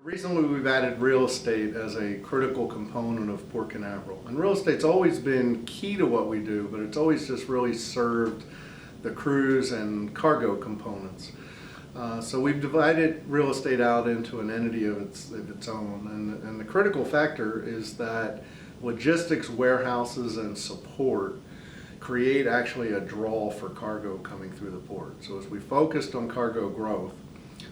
Recently, we've added real estate as a critical component of Port Canaveral. And real estate's always been key to what we do, but it's always just really served the cruise and cargo components. So we've divided real estate out into an entity of its own. And the critical factor is that logistics, warehouses, and support create actually a draw for cargo coming through the port. So as we focused on cargo growth,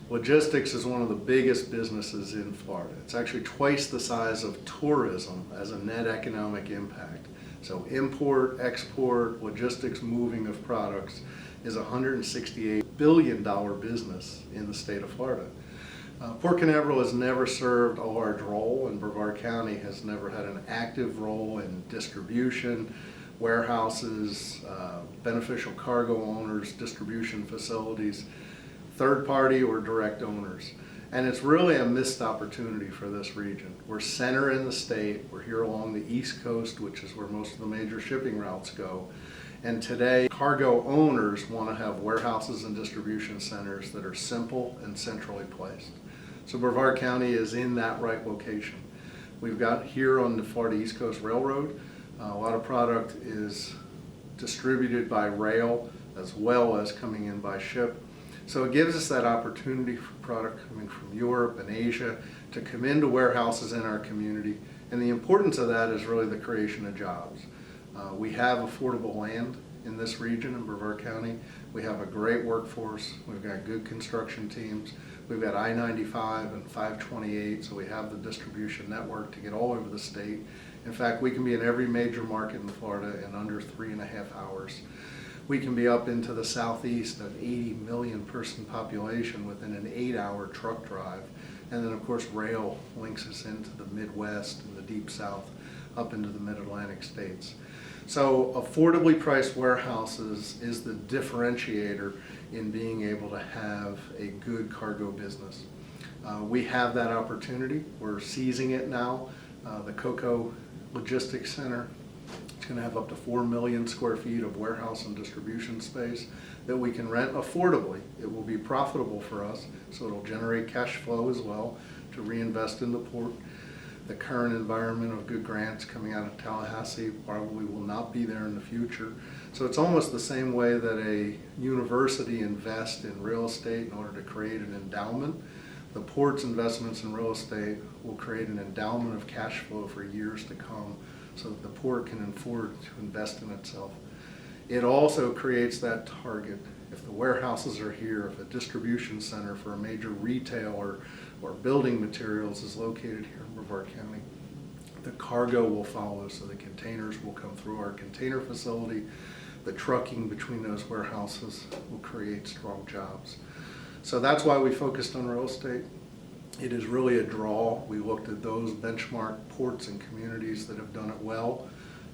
logistics is one of the biggest businesses in Florida. It's actually twice the size of tourism as a net economic impact. So import, export, logistics, moving of products is a $168 billion business in the state of Florida. Port Canaveral has never served a large role, and Brevard County has never had an active role in distribution, warehouses, beneficial cargo owners, distribution facilities, third party or direct owners. And it's really a missed opportunity for this region. We're center in the state. We're here along the East Coast, which is where most of the major shipping routes go. And today, cargo owners want to have warehouses and distribution centers that are simple and centrally placed. So Brevard County is in that right location. We've got here on the Florida East Coast Railroad, a lot of product is distributed by rail as well as coming in by ship. So it gives us that opportunity for product coming from Europe and Asia to come into warehouses in our community. And the importance of that is really the creation of jobs. We have affordable land in this region in Brevard County. We have a great workforce. We've got good construction teams. We've got I-95 and 528, so we have the distribution network to get all over the state. In fact, we can be in every major market in Florida in under 3.5 hours. We can be up into the southeast, an 80 million person population within an 8-hour truck drive. And then of course rail links us into the Midwest and the Deep South up into the Mid-Atlantic states. So affordably priced warehouses is the differentiator in being able to have a good cargo business. We have that opportunity. We're seizing it now. The Cocoa Logistics Center, it's going to have up to 4 million square feet of warehouse and distribution space that we can rent affordably. It will be profitable for us, so it'll generate cash flow as well to reinvest in the port. The current environment of good grants coming out of Tallahassee probably will not be there in the future. So it's almost the same way that a university invests in real estate in order to create an endowment. The port's investments in real estate will create an endowment of cash flow for years to come so that the port can afford to invest in itself. It also creates that target. If the warehouses are here, if a distribution center for a major retailer or building materials is located here in Brevard County, the cargo will follow, so the containers will come through our container facility. The trucking between those warehouses will create strong jobs. So that's why we focused on real estate. It is really a draw. We looked at those benchmark ports and communities that have done it well.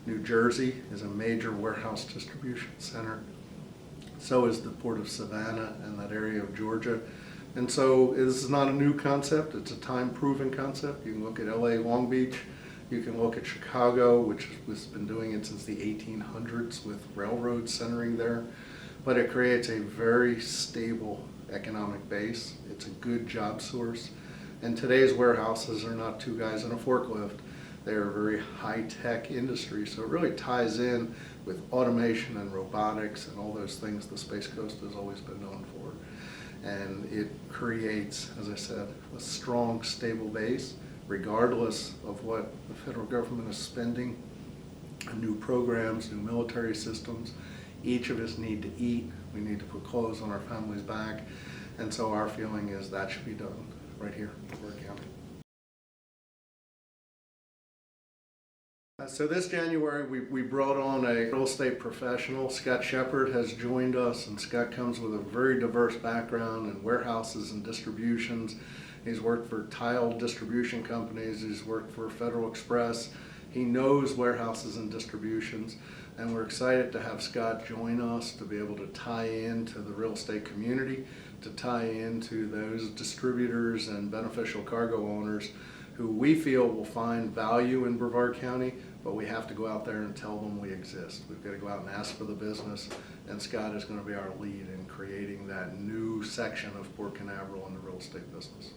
New Jersey is a major warehouse distribution center. So is the Port of Savannah and that area of Georgia. And so this is not a new concept. It's a time-proven concept. You can look at LA, Long Beach. You can look at Chicago, which has been doing it since the 1800s with railroads centering there. But it creates a very stable economic base. It's a good job source. And today's warehouses are not two guys in a forklift. They are a very high-tech industry, so it really ties in with automation and robotics and all those things the Space Coast has always been known for. And it creates, as I said, a strong, stable base, regardless of what the federal government is spending, new programs, new military systems. Each of us need to eat. We need to put clothes on our family's back. And so our feeling is that should be done right here in Brevard County. So this January, we brought on a real estate professional. Scott Shepard has joined us, and Scott comes with a very diverse background in warehouses and distributions. He's worked for tile distribution companies. He's worked for Federal Express. He knows warehouses and distributions, and we're excited to have Scott join us to be able to tie into the real estate community, to tie into those distributors and beneficial cargo owners who we feel will find value in Brevard County, but we have to go out there and tell them we exist. We've got to go out and ask for the business, and Scott is going to be our lead in creating that new section of Port Canaveral in the real estate business.